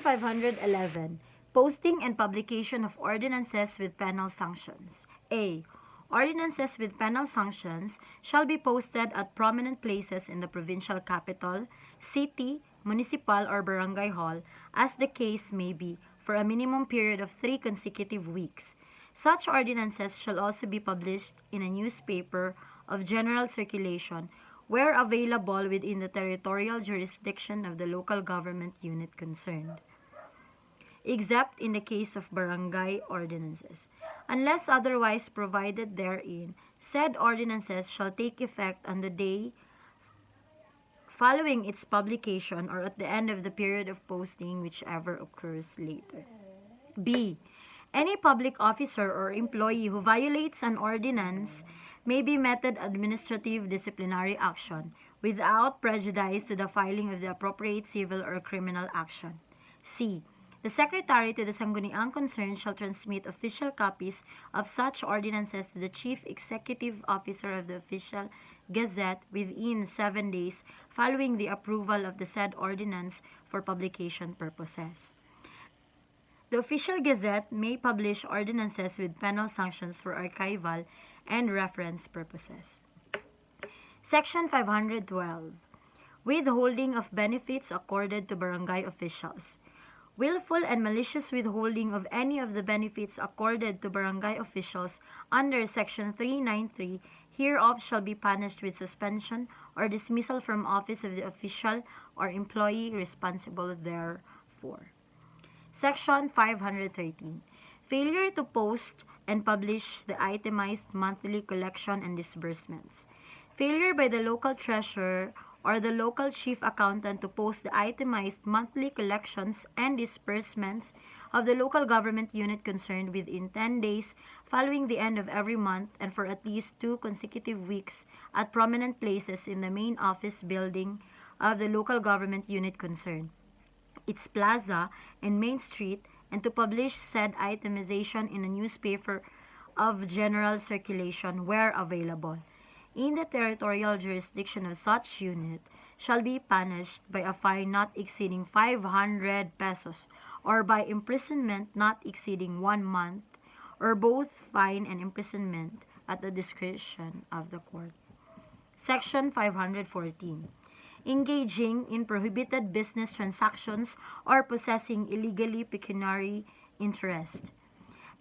511. Posting and publication of ordinances with penal sanctions. A. Ordinances with penal sanctions shall be posted at prominent places in the provincial capital, city, municipal, or barangay hall, as the case may be, for a minimum period of 3 consecutive weeks. Such ordinances shall also be published in a newspaper of general circulation where available within the territorial jurisdiction of the local government unit concerned, except in the case of barangay ordinances. Unless otherwise provided therein, said ordinances shall take effect on the day following its publication or at the end of the period of posting, whichever occurs later. B. Any public officer or employee who violates an ordinance may be meted administrative disciplinary action without prejudice to the filing of the appropriate civil or criminal action. C. The Secretary to the Sangguniang concerned shall transmit official copies of such ordinances to the Chief Executive Officer of the official Gazette within 7 days following the approval of the said ordinance for publication purposes. The official Gazette may publish ordinances with penal sanctions for archival and reference purposes. Section 512. Withholding of benefits accorded to barangay officials. Willful and malicious withholding of any of the benefits accorded to barangay officials under Section 393 hereof shall be punished with suspension or dismissal from office of the official or employee responsible therefor. Section 513. Failure to post and publish the itemized monthly collection and disbursements. Failure by the local treasurer or the local chief accountant to post the itemized monthly collections and disbursements of the local government unit concerned within 10 days following the end of every month and for at least 2 consecutive weeks at prominent places in the main office building of the local government unit concerned, its plaza and main street, and to publish said itemization in a newspaper of general circulation where available in the territorial jurisdiction of such unit, shall be punished by a fine not exceeding 500 pesos or by imprisonment not exceeding 1 month, or both fine and imprisonment at the discretion of the court. Section 514. Engaging in prohibited business transactions or possessing illegally pecuniary interest.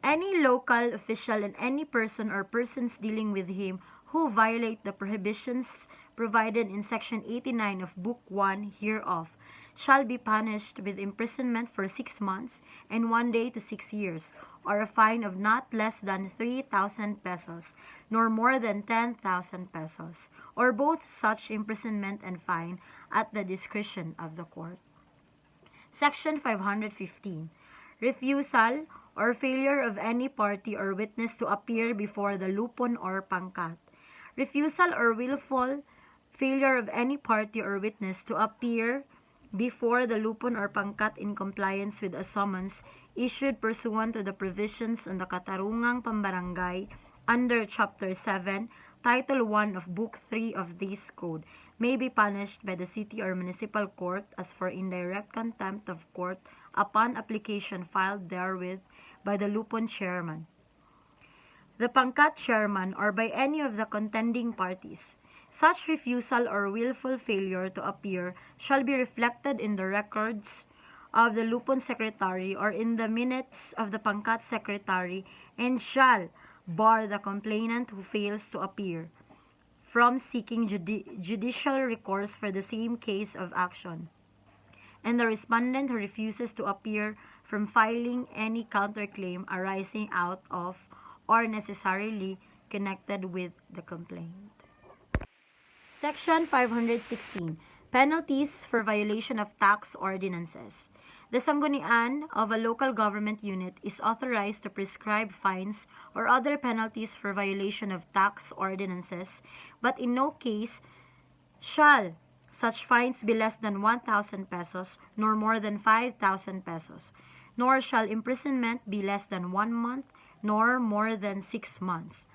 Any local official and any person or persons dealing with him who violate the prohibitions provided in Section 89 of Book 1 hereof shall be punished with imprisonment for 6 months and 1 day to 6 years, or a fine of not less than 3,000 pesos, nor more than 10,000 pesos, or both such imprisonment and fine at the discretion of the court. Section 515. Refusal or failure of any party or witness to appear before the lupon or pangkat. Refusal or willful failure of any party or witness to appear before the lupon or pangkat in compliance with a summons issued pursuant to the provisions on the Katarungang Pambarangay under Chapter 7, Title 1 of Book 3 of this Code may be punished by the city or municipal court as for indirect contempt of court upon application filed therewith by the lupon chairman, the pangkat chairman, or by any of the contending parties. Such refusal or willful failure to appear shall be reflected in the records of the lupon secretary or in the minutes of the pangkat secretary, and shall bar the complainant who fails to appear from seeking judicial recourse for the same case of action, and the respondent who refuses to appear from filing any counterclaim arising out of or necessarily connected with the complaint. Section 516. Penalties for violation of tax ordinances. The sanggunian of a local government unit is authorized to prescribe fines or other penalties for violation of tax ordinances, but in no case shall such fines be less than 1,000 pesos nor more than 5,000 pesos, nor shall imprisonment be less than 1 month nor more than 6 months.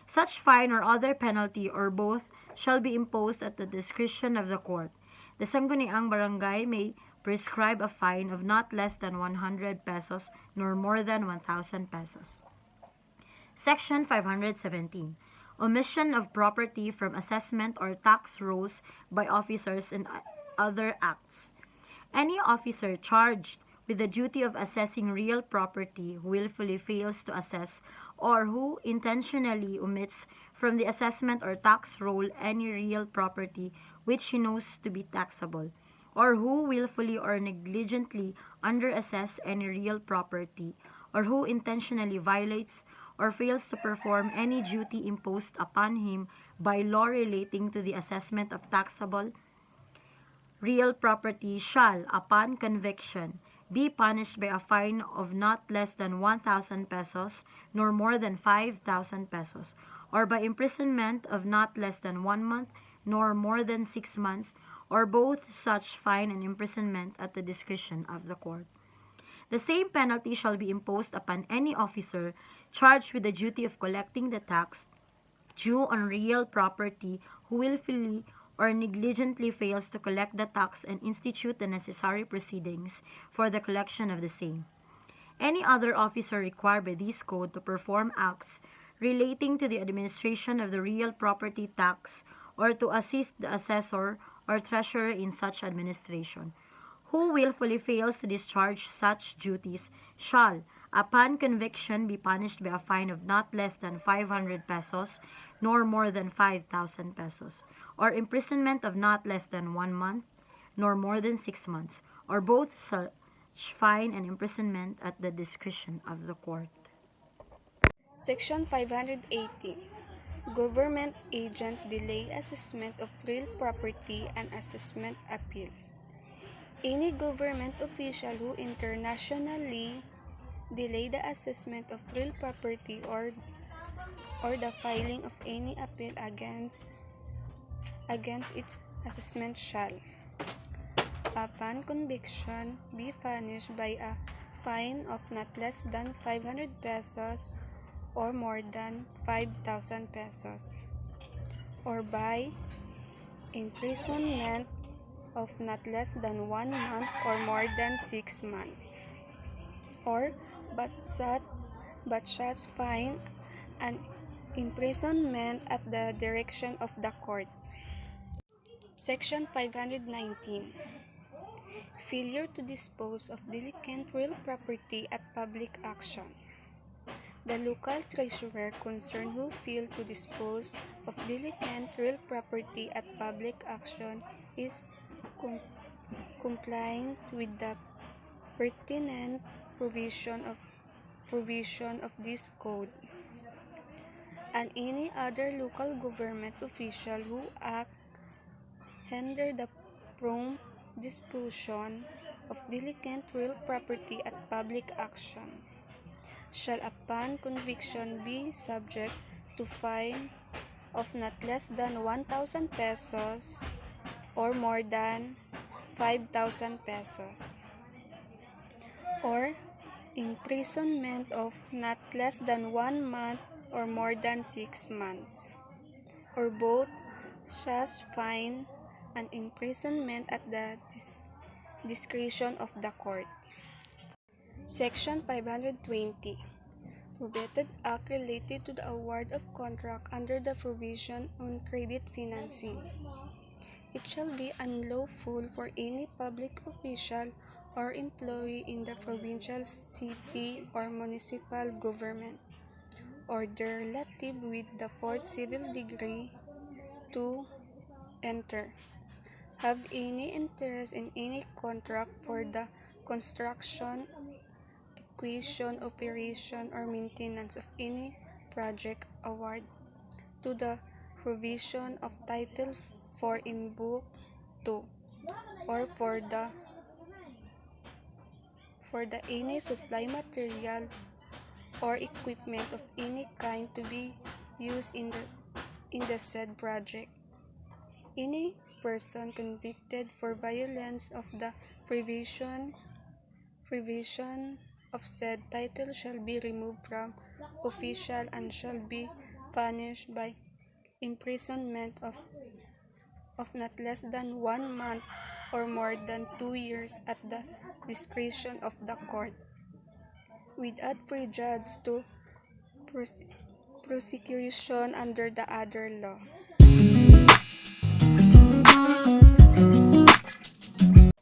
Such fine or other penalty or both shall be imposed at the discretion of the court. The sangguniang barangay may prescribe a fine of not less than 100 pesos nor more than 1,000 pesos. Section 517. Omission of property from assessment or tax rolls by officers and other acts. Any officer charged with the duty of assessing real property who willfully fails to assess or who intentionally omits from the assessment or tax roll any real property which he knows to be taxable, or who willfully or negligently underassess any real property, or who intentionally violates or fails to perform any duty imposed upon him by law relating to the assessment of taxable real property shall, upon conviction, be punished by a fine of not less than 1,000 pesos nor more than 5,000 pesos, or by imprisonment of not less than 1 month nor more than 6 months, or both such fine and imprisonment at the discretion of the court. The same penalty shall be imposed upon any officer charged with the duty of collecting the tax due on real property who willfully or negligently fails to collect the tax and institute the necessary proceedings for the collection of the same. Any other officer required by this code to perform acts relating to the administration of the real property tax or to assist the assessor or treasurer in such administration, who willfully fails to discharge such duties shall, upon conviction, be punished by a fine of not less than 500 pesos nor more than 5,000 pesos, or imprisonment of not less than 1 month nor more than 6 months, or both such fine and imprisonment at the discretion of the court. Section 518. Government agent delay assessment of real property and assessment appeal. Any government official who internationally delay the assessment of real property or the filing of any appeal against its assessment shall, upon conviction, be punished by a fine of not less than 500 pesos or more than 5,000 pesos, or by imprisonment of not less than 1 month or more than 6 months, or but such fine and imprisonment at the direction of the court. Section 519. Failure to dispose of delinquent real property at public action. The local treasurer concerned who failed to dispose of delinquent real property at public action is complying with the pertinent provision of this code, and any other local government official who act hinder the prompt disposition of delinquent real property at public action shall, upon conviction, be subject to fine of not less than 1,000 pesos or more than 5,000 pesos, or imprisonment of not less than 1 month or more than 6 months, or both such fine and imprisonment at the discretion of the court. Section 520. Prohibited act related to the award of contract under the provision on credit financing. It shall be unlawful for any public official or employee in the provincial, city, or municipal government, or their relative with the fourth civil degree, to enter, have any interest in any contract for the construction, acquisition, operation, or maintenance of any project, award to the provision of title for in book 2, or for the any supply material or equipment of any kind to be used in the said project. Any person convicted for violence of the provision of said title shall be removed from official and shall be punished by imprisonment of not less than 1 month or more than 2 years at the discretion of the court, without prejudice to prosecution under the other law.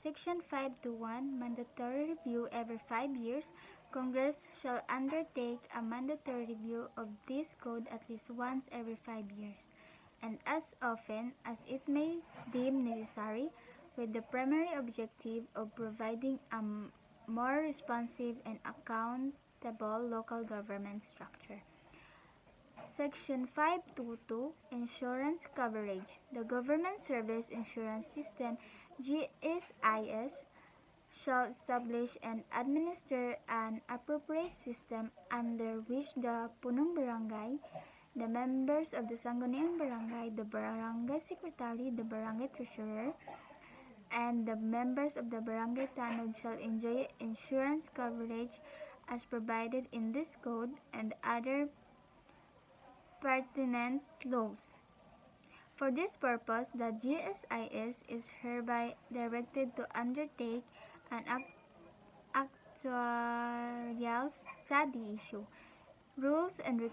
Section 521, mandatory review every 5 years. Congress shall undertake a mandatory review of this code at least once every 5 years, and as often as it may deem necessary, with the primary objective of providing a more responsive and accountable local government structure. Section 522, Insurance Coverage. The Government Service Insurance System, GSIS, shall establish and administer an appropriate system under which the punong barangay, the members of the Sangguniang Barangay, the barangay secretary, the barangay treasurer, and the members of the barangay tanod shall enjoy insurance coverage as provided in this code and other pertinent laws. For this purpose, the GSIS is hereby directed to undertake an actuarial study, issue rules and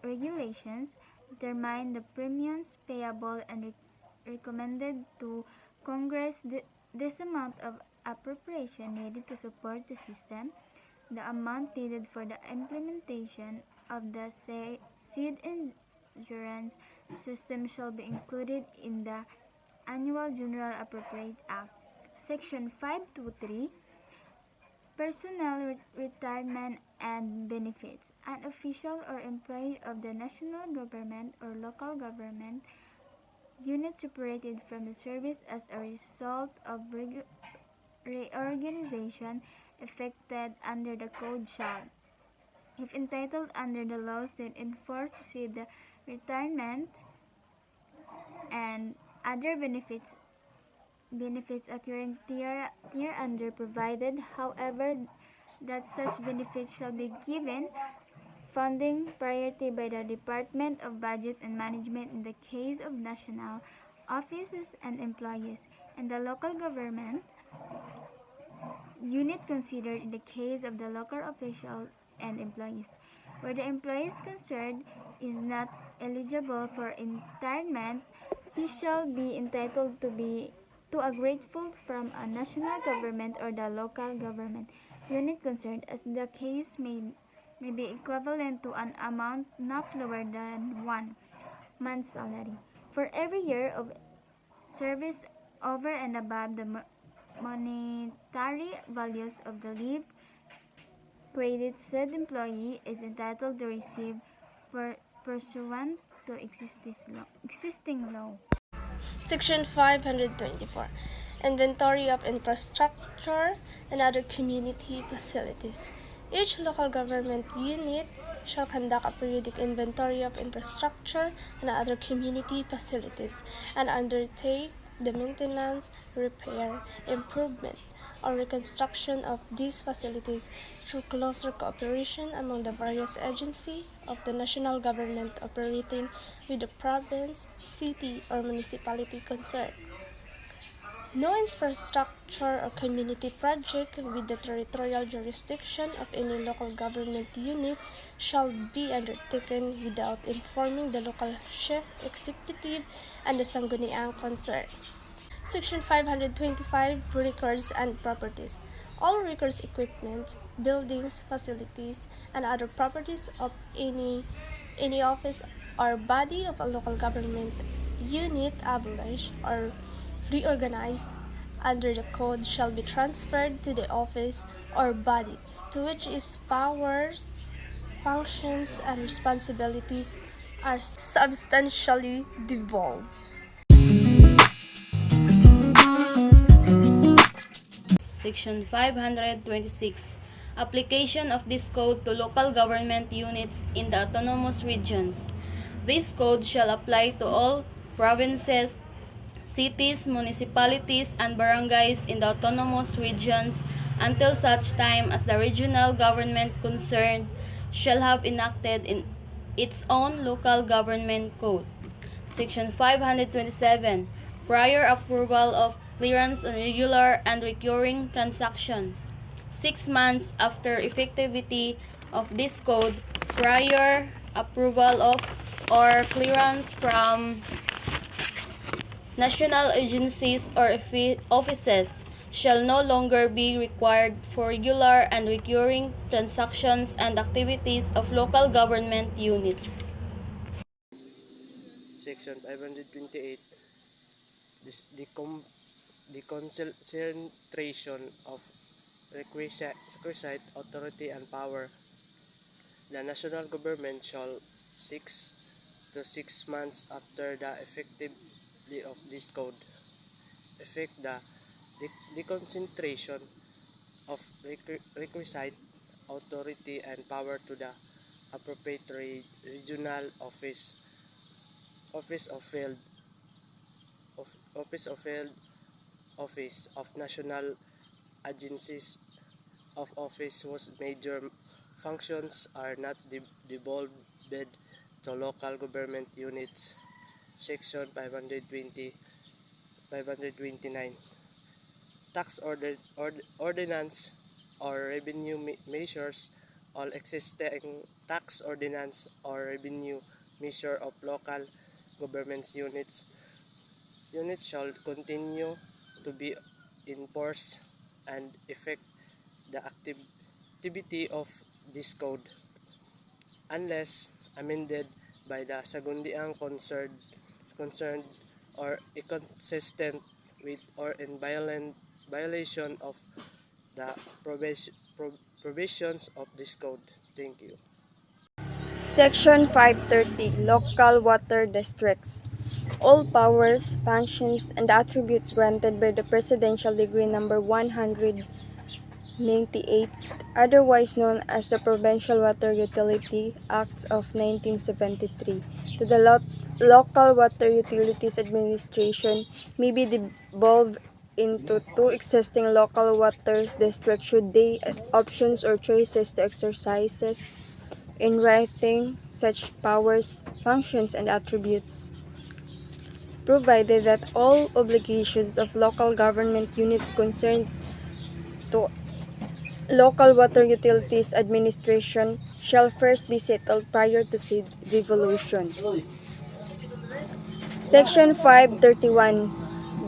regulations, determine the premiums payable, and recommended to Congress this amount of appropriation needed to support the system, the amount needed for the implementation of the said insurance system shall be included in the Annual General Appropriate Act. Section 523, Personnel Retirement and Benefits. An official or employee of the national government or local government unit separated from the service as a result of reorganization effected under the code shall, if entitled under the laws then in force, receive the retirement and other benefits occurring hereunder, provided, however, that such benefits shall be given funding priority by the Department of Budget and Management in the case of national offices and employees, and the local government unit considered in the case of the local official and employees. Where the employees concerned is not eligible for retirement, he shall be entitled to a grateful from a national government or the local government unit concerned, as the case may be equivalent to an amount not lower than 1 month's salary. For every year of service over and above the monetary values of the leave credit said employee is entitled to receive pursuant to existing law. Section 524, Inventory of Infrastructure and Other Community Facilities. Each local government unit shall conduct a periodic inventory of infrastructure and other community facilities and undertake the maintenance, repair, improvement, or reconstruction of these facilities through closer cooperation among the various agencies of the national government operating with the province, city, or municipality concerned. No infrastructure or community project with the territorial jurisdiction of any local government unit shall be undertaken without informing the local chief executive and the Sangguniang concerned. Section 525, Records and Properties. All records, equipment, buildings, facilities, and other properties of any office or body of a local government unit abolished or reorganized under the code shall be transferred to the office or body to which its powers, functions, and responsibilities are substantially devolved. Section 526, Application of this code to local government units in the autonomous regions. This code shall apply to all provinces, cities, municipalities, and barangays in the autonomous regions until such time as the regional government concerned shall have enacted in its own local government code. Section 527, Prior approval of clearance on regular and recurring transactions. 6 months after effectivity of this code, prior approval of or clearance from national agencies or offices shall no longer be required for regular and recurring transactions and activities of local government units. Section 528, the concentration of requisite authority and power. The national government shall 6 months after the effectivity of this code effect the concentration of requisite authority and power to the appropriate regional office of field of office of field office of national agencies of office whose major functions are not devolved to local government units. Section 529. Tax ordinance or revenue measures. All existing tax ordinance or revenue measure of local government units shall continue to be in force and effect the activity of this code unless amended by the Sagundiang concerned or inconsistent with or in violation of the provisions of this code. Thank you. Section 530, Local Water Districts. All powers, functions, and attributes granted by the Presidential Decree Number 198, otherwise known as the Provincial Water Utility Acts of 1973, to the Local Water Utilities Administration may be devolved into two existing local water districts should they options or choices to exercises in writing such powers, functions, and attributes, provided that all obligations of local government unit concerned to local water utilities administration shall first be settled prior to said devolution. Section 531,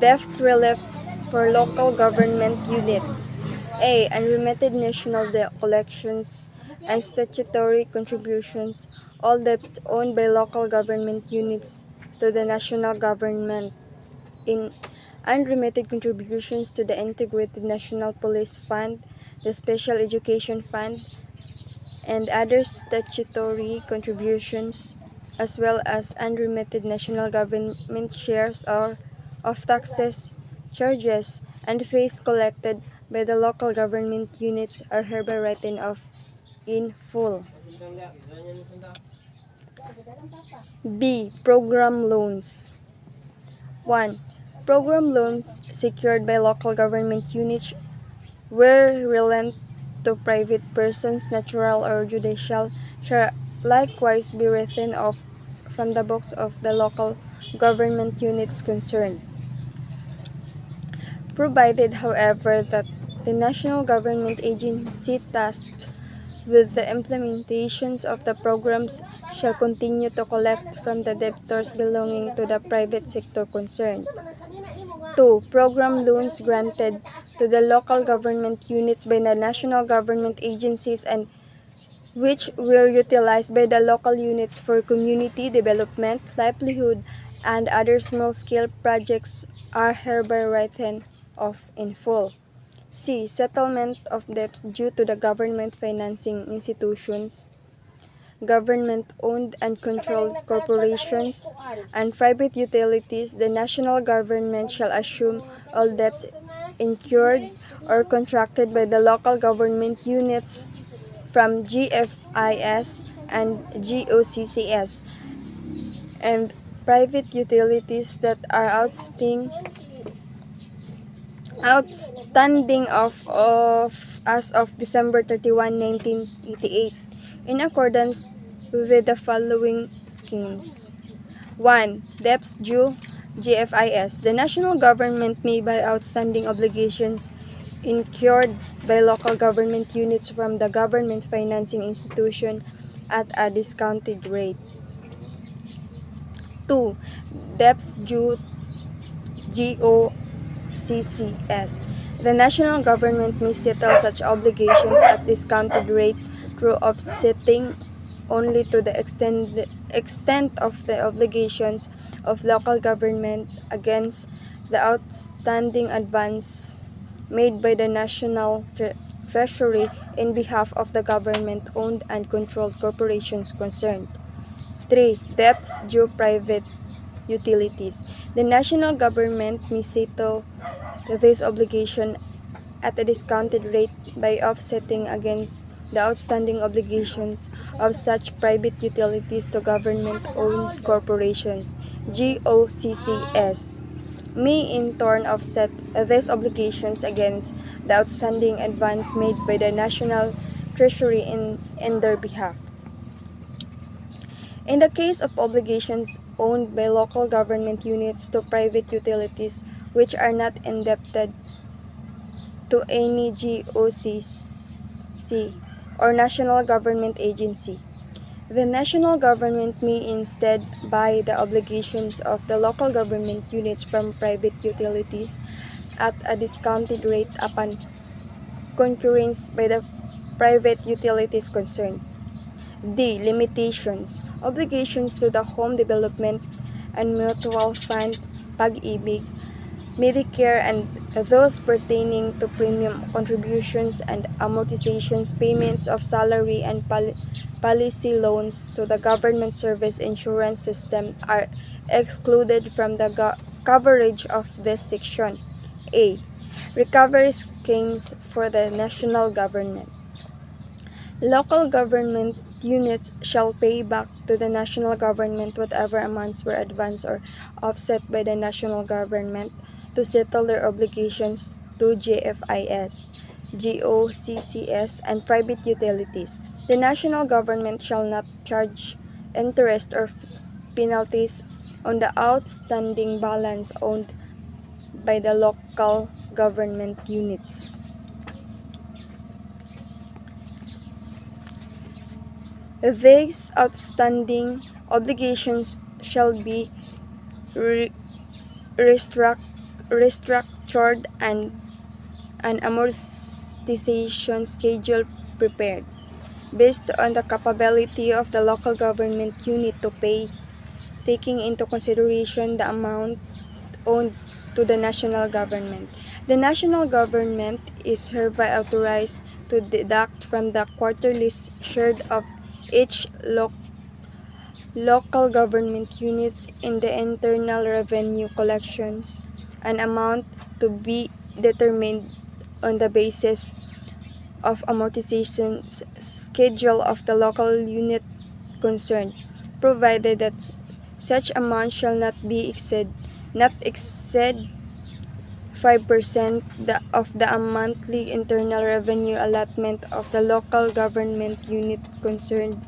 Debt Relief for Local Government Units. A. Unremitted national debt collections and statutory contributions, all debts owned by local government units to the national government, in unremitted contributions to the Integrated National Police Fund, the Special Education Fund, and other statutory contributions, as well as unremitted national government shares or of taxes, charges, and fees collected by the local government units are hereby written off in full. B. Program loans. 1. Program loans secured by local government units where relent to private persons, natural or judicial, shall likewise be written off from the books of the local government units concerned, provided, however, that the national government agency tasked with the implementations of the programs shall continue to collect from the debtors belonging to the private sector concerned. 2. Program loans granted to the local government units by the national government agencies and which were utilized by the local units for community development, livelihood, and other small-scale projects are hereby written off in full. C. Settlement of debts due to the government financing institutions, government-owned and controlled corporations, and private utilities. The national government shall assume all debts incurred or contracted by the local government units from GFIS and GOCCS, and private utilities that are outstanding as of December 31, 1988, in accordance with the following schemes. 1. Debts due GFIS, the national government may buy outstanding obligations incurred by local government units from the government financing institution at a discounted rate. 2. Debts due GOCCS. The national government may settle such obligations at discounted rate through offsetting only to the extent of the obligations of local government against the outstanding advance made by the national treasury in behalf of the government-owned and controlled corporations concerned. 3. Debts due private utilities. The national government may settle this obligation at a discounted rate by offsetting against the outstanding obligations of such private utilities to government-owned corporations, GOCCS, may in turn offset these obligations against the outstanding advance made by the national treasury in their behalf. In the case of obligations owned by local government units to private utilities which are not indebted to any GOCC or national government agency, the national government may instead buy the obligations of the local government units from private utilities at a discounted rate upon concurrence by the private utilities concerned. D. Limitations. Obligations to the Home Development and Mutual Fund, Pag-ibig, Medicare, and those pertaining to premium contributions and amortizations, payments of salary, and policy loans to the government service insurance system are excluded from the coverage of this section. A. Recovery schemes for the national government. Local government units shall pay back to the national government whatever amounts were advanced or offset by the national government to settle their obligations to GFIS, GOCCS, and private utilities. The national government shall not charge interest or penalties on the outstanding balance owed by the local government units. These outstanding obligations shall be restructured and an amortization schedule prepared based on the capability of the local government unit to pay, taking into consideration the amount owed to the national government. The national government is hereby authorized to deduct from the quarterly share of each local government units in the internal revenue collections an amount to be determined on the basis of amortization schedule of the local unit concerned, provided that such amount shall not exceed 5% of the monthly internal revenue allotment of the local government unit concerned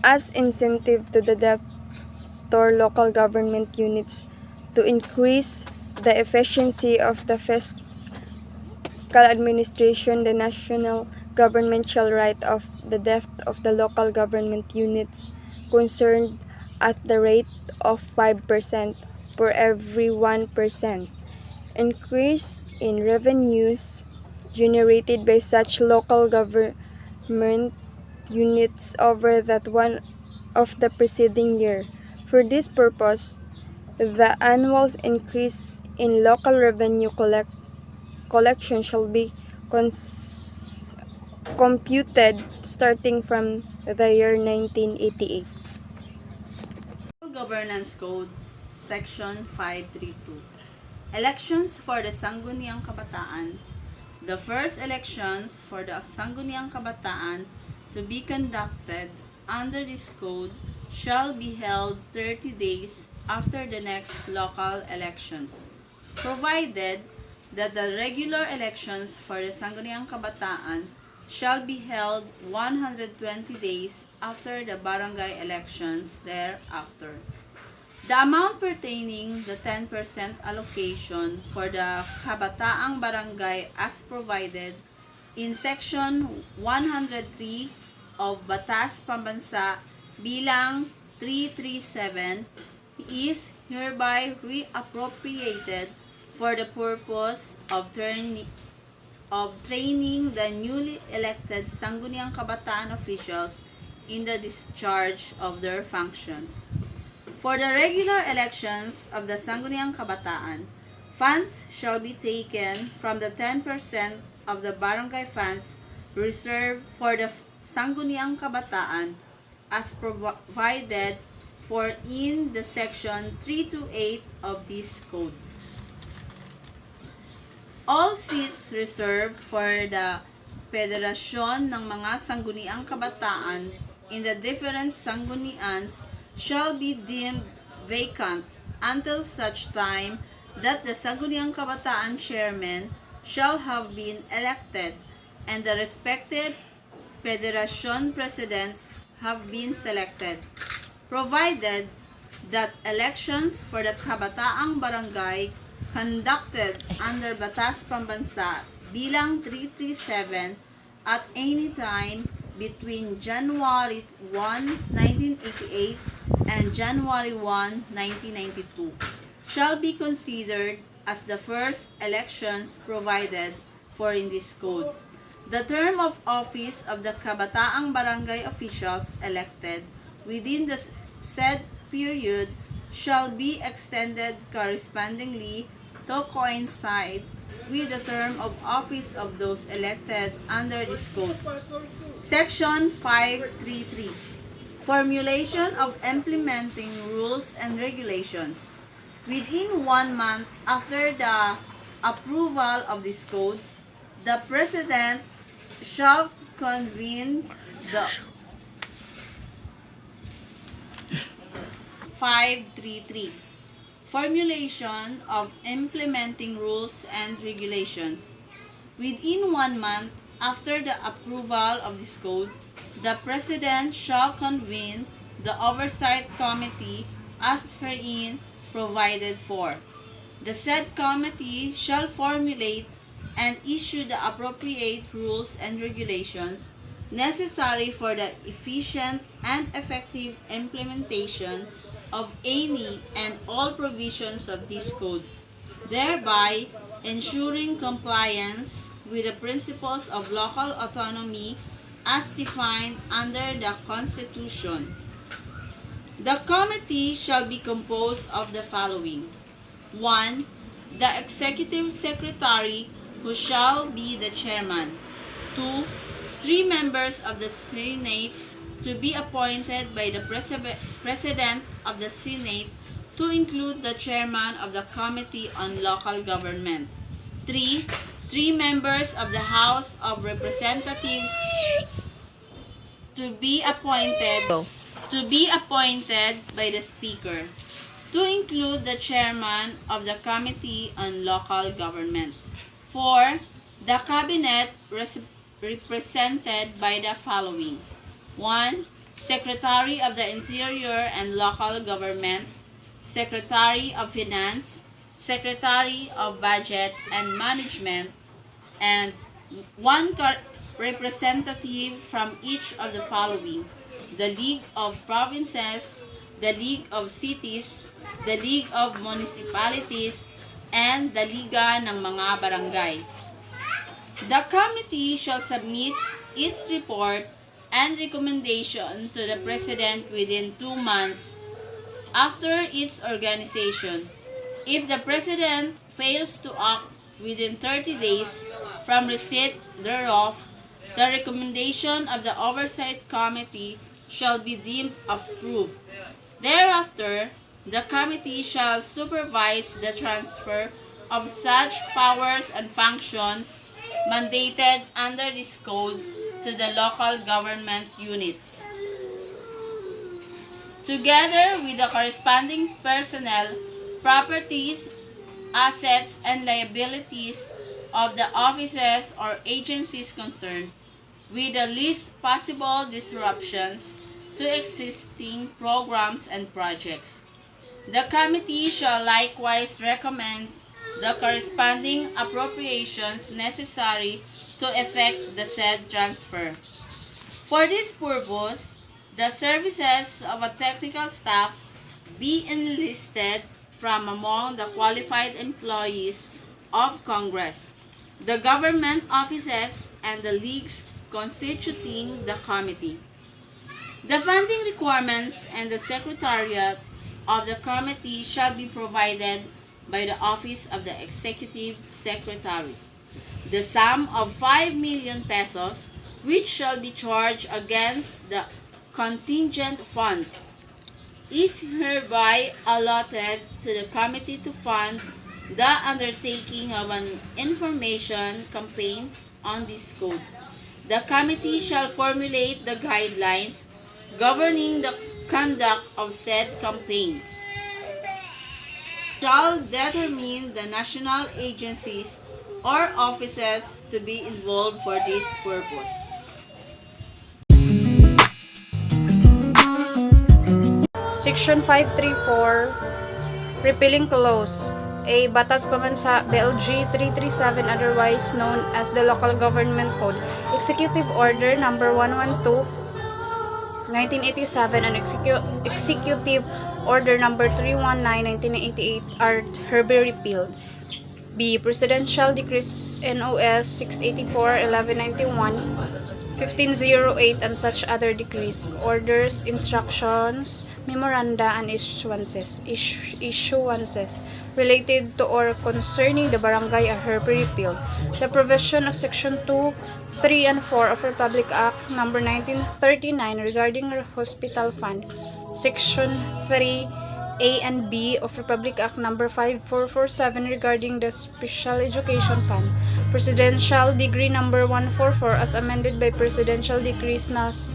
as incentive to the debtor local government units to increase the efficiency of the fiscal administration. The national government shall write off the debt of the local government units concerned at the rate of 5% for every 1% increase in revenues generated by such local government units over that one of the preceding year. For this purpose, the annual increase in local revenue collection shall be computed starting from the year 1988. Governance Code, Section 532. Elections for the Sangguniang Kabataan. The first elections for the Sangguniang Kabataan to be conducted under this code shall be held 30 days after the next local elections, provided that the regular elections for the Sangguniang Kabataan shall be held 120 days after the barangay elections thereafter. The amount pertaining the 10% allocation for the Kabataang Barangay as provided in Section 103 of Batas Pambansa bilang 337 is hereby reappropriated for the purpose of training the newly elected Sangguniang Kabataan officials in the discharge of their functions. For the regular elections of the Sangguniang Kabataan, funds shall be taken from the 10% of the barangay funds reserved for the Sangguniang Kabataan as provided for in the section 328 of this code. All seats reserved for the Federasyon ng mga Sangguniang Kabataan in the different sanggunians shall be deemed vacant until such time that the Sangguniang Kabataan chairman shall have been elected and the respective federation presidents have been selected, provided that elections for the Kabataang Barangay conducted under Batas Pambansa bilang 337 at any time between January 1, 1988 and January 1, 1992 shall be considered as the first elections provided for in this code. The term of office of the Kabataang Barangay officials elected within the said period shall be extended correspondingly to coincide with the term of office of those elected under this code. Section 533. Formulation of implementing rules and regulations. Within 1 month after the approval of this code, the President shall convene the 533. Formulation of implementing rules and regulations. Within 1 month after the approval of this code, the President shall convene the Oversight Committee as herein provided for. The said committee shall formulate and issue the appropriate rules and regulations necessary for the efficient and effective implementation of any and all provisions of this code, thereby ensuring compliance with the principles of local autonomy as defined under the Constitution. The committee shall be composed of the following: 1. The Executive Secretary, who shall be the chairman. 2. 3 members of the Senate to be appointed by the President of the Senate to include the chairman of the Committee on Local Government. 3. 3 members of the House of Representatives to be appointed by the Speaker, to include the chairman of the Committee on Local Government. 4. The Cabinet represented by the following: 1. Secretary of the Interior and Local Government, Secretary of Finance, Secretary of Budget and Management, and 1 representative from each of the following: the League of Provinces, the League of Cities, the League of Municipalities, and the Liga ng mga Barangay. The committee shall submit its report and recommendation to the President within 2 months after its organization. If the President fails to act within 30 days from receipt thereof, the recommendation of the Oversight Committee shall be deemed approved. Thereafter, the committee shall supervise the transfer of such powers and functions mandated under this code to the local government units, together with the corresponding personnel, properties, assets, and liabilities of the offices or agencies concerned, with the least possible disruptions to existing programs and projects. The committee shall likewise recommend the corresponding appropriations necessary to effect the said transfer. For this purpose, the services of a technical staff be enlisted from among the qualified employees of Congress, the government offices, and the leagues constituting the committee. The funding requirements and the secretariat of the committee shall be provided by the Office of the Executive Secretary. The sum of 5 million pesos, which shall be charged against the contingent funds, is hereby allotted to the committee to fund the undertaking of an information campaign on this code. The committee shall formulate the guidelines governing the conduct of said campaign, shall determine the national agencies or offices to be involved for this purpose. Section 534, Repealing Clause. A. Batas Pamansa BLG 337, otherwise known as the Local Government Code. Executive Order Number 112, 1987 and Executive Order Number 319, 1988 are hereby repealed. B. Presidential Decrees NOS 684, 1191, 1508 and such other decrees, orders, instructions, memoranda, and issuances related to or concerning the barangay are hereby repealed. The provision of Section 2, 3, and 4 of Republic Act No. 1939 regarding Hospital Fund, Section 3, A and B of Republic Act No. 5447 regarding the Special Education Fund, Presidential Decree No. 144 as amended by Presidential Decrees NOS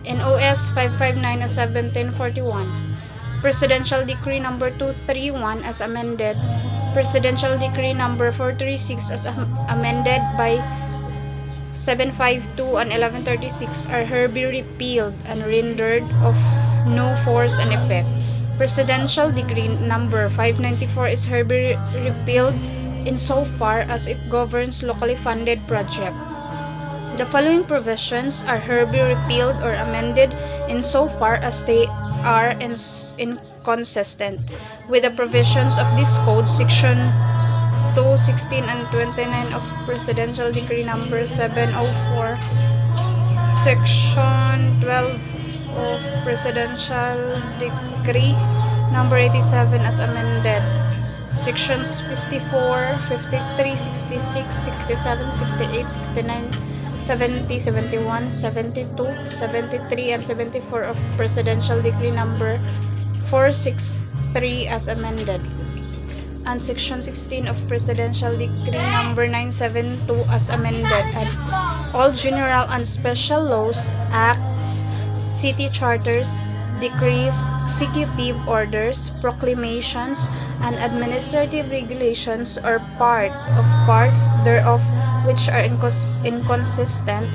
559 as 1741, Presidential Decree No. 231 as amended, Presidential Decree No. 436 as amended by 752 and 1136 are hereby repealed and rendered of no force and effect. Presidential Decree No. 594 is hereby repealed insofar as it governs locally funded projects. The following provisions are hereby repealed or amended insofar as they are inconsistent with the provisions of this code. Section 2, 16, and 29 of Presidential Decree No. 704, Section 12 of Presidential Decree No. 87 as amended, Sections 54, 53, 66, 67, 68, 69, 70, 71, 72, 73, and 74 of Presidential Decree No. 463 as amended, and Section 16 of Presidential Decree No. 972 as amended, and all general and special laws, acts, city charters, decrees, executive orders, proclamations, and administrative regulations or parts thereof which are inconsistent